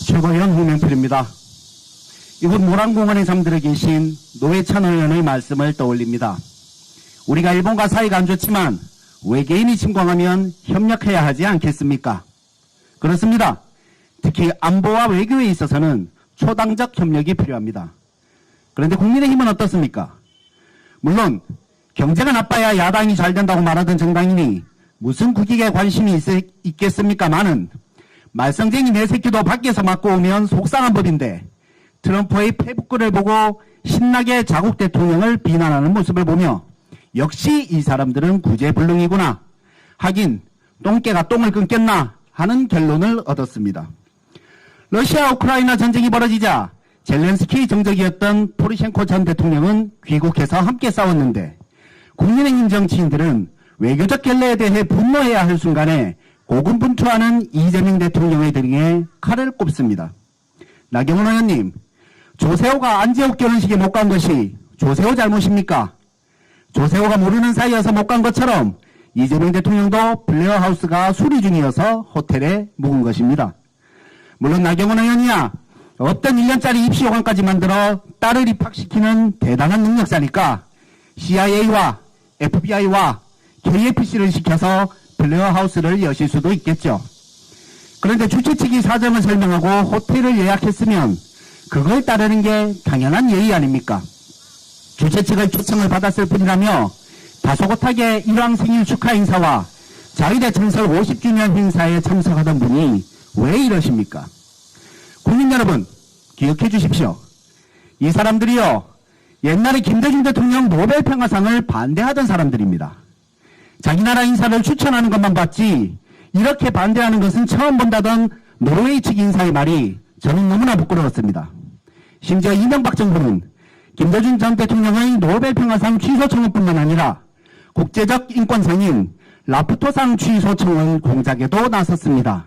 최고위원 홍명필입니다. 이곳 모란공원에 잠들어 계신 노회찬 의원의 말씀을 떠올립니다. 우리가 일본과 사이가 안 좋지만 외계인이 침공하면 협력해야 하지 않겠습니까? 그렇습니다. 특히 안보와 외교에 있어서는 초당적 협력이 필요합니다. 그런데 국민의힘은 어떻습니까? 물론 경제가 나빠야 야당이 잘 된다고 말하던 정당이니 무슨 국익에 관심이 있겠습니까마는 말썽쟁이 내 새끼도 밖에서 맞고 오면 속상한 법인데 트럼프의 페북글을 보고 신나게 자국 대통령을 비난하는 모습을 보며 역시 이 사람들은 구제불능이구나. 하긴 똥개가 똥을 끊겠나 하는 결론을 얻었습니다. 러시아 우크라이나 전쟁이 벌어지자 젤렌스키 정적이었던 포르셴코 전 대통령은 귀국해서 함께 싸웠는데 국민의힘 정치인들은 외교적 결례에 대해 분노해야 할 순간에 고군분투하는 이재명 대통령의 등에 칼을 꼽습니다. 나경원 의원님, 조세호가 안재욱 결혼식에 못 간 것이 조세호 잘못입니까? 조세호가 모르는 사이여서 못 간 것처럼 이재명 대통령도 블레어 하우스가 수리 중이어서 호텔에 묵은 것입니다. 물론 나경원 의원이야 없던 1년짜리 입시 요강까지 만들어 딸을 입학시키는 대단한 능력자니까 CIA와 FBI와 KFC를 시켜서 블레어 하우스를 여실 수도 있겠죠. 그런데 주최 측이 사정을 설명하고 호텔을 예약했으면 그걸 따르는 게 당연한 예의 아닙니까? 주최 측의 초청을 받았을 뿐이라며 다소곳하게 일왕 생일 축하 행사와 자위대 창설 50주년 행사에 참석하던 분이 왜 이러십니까? 국민 여러분 기억해 주십시오. 이 사람들이요 옛날에 김대중 대통령 노벨평화상을 반대하던 사람들입니다. 자기 나라 인사를 추천하는 것만 봤지 이렇게 반대하는 것은 처음 본다던 노르웨이 측 인사의 말이 저는 너무나 부끄러웠습니다. 심지어 이명박 정부는 김대중 전 대통령의 노벨평화상 취소 청원뿐만 아니라 국제적 인권상인 라프토상 취소 청원 공작에도 나섰습니다.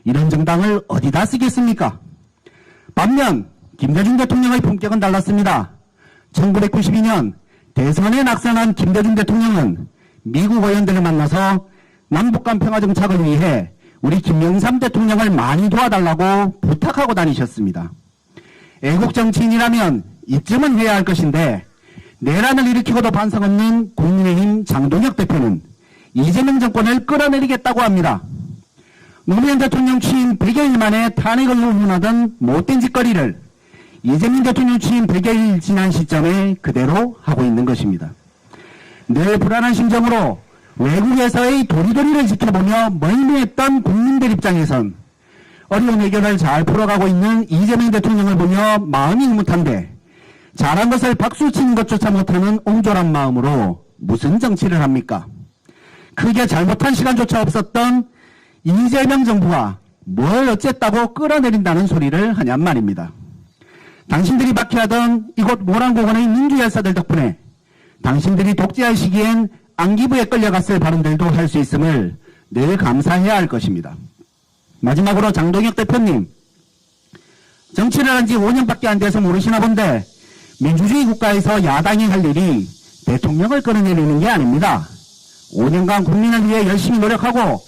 이런 정당을 어디다 쓰겠습니까? 반면 김대중 대통령의 품격은 달랐습니다. 1992년 대선에 낙선한 김대중 대통령은 미국 의원들을 만나서 남북간 평화정착을 위해 우리 김영삼 대통령을 많이 도와달라고 부탁하고 다니셨습니다. 애국 정치인이라면 이쯤은 해야 할 것인데 내란을 일으키고도 반성 없는 국민의힘 장동혁 대표는 이재명 정권을 끌어내리겠다고 합니다. 노무현 대통령 취임 100여일 만에 탄핵을 운운하던 못된 짓거리를 이재명 대통령 취임 100여일 지난 시점에 그대로 하고 있는 것입니다. 늘 불안한 심정으로 외국에서의 도리도리를 지켜보며 멀미했던 국민들 입장에선 어려운 해결을 잘 풀어가고 있는 이재명 대통령을 보며 마음이 흐뭇한데 잘한 것을 박수치는 것조차 못하는 옹졸한 마음으로 무슨 정치를 합니까? 크게 잘못한 시간조차 없었던 이재명 정부가 뭘 어쨌다고 끌어내린다는 소리를 하냔 말입니다. 당신들이 박해하던 이곳 모란공원의 민주열사들 덕분에 당신들이 독재할 시기엔 안기부에 끌려갔을 발언들도 할 수 있음을 늘 감사해야 할 것입니다. 마지막으로 장동혁 대표님, 정치를 한 지 5년밖에 안 돼서 모르시나 본데 민주주의 국가에서 야당이 할 일이 대통령을 끌어내리는 게 아닙니다. 5년간 국민을 위해 열심히 노력하고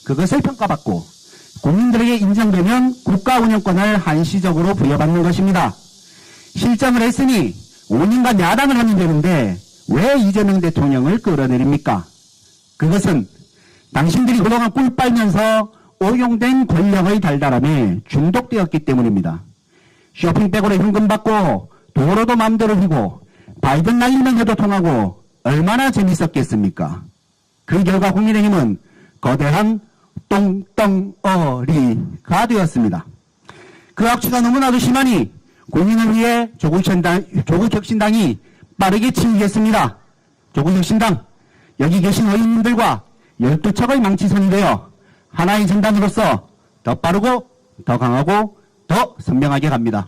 그것을 평가받고 국민들에게 인정되면 국가 운영권을 한시적으로 부여받는 것입니다. 실정을 했으니 5년간 야당을 하면 되는데 왜 이재명 대통령을 끌어내립니까? 그것은 당신들이 그동안 꿀 빨면서 오용된 권력의 달달함에 중독되었기 때문입니다. 쇼핑백으로 현금 받고 도로도 마음대로 휘고 바이든 날리면 해도 통하고 얼마나 재밌었겠습니까? 그 결과 국민의힘은 거대한 똥덩어리가 되었습니다. 그 악취가 너무나도 심하니 국민을 위해 조국혁신당이 빠르게 치우겠습니다. 조국혁신당, 여기 계신 의원님들과 12척의 망치선이 되어 하나의 전단으로서 더 빠르고 더 강하고 더 선명하게 갑니다.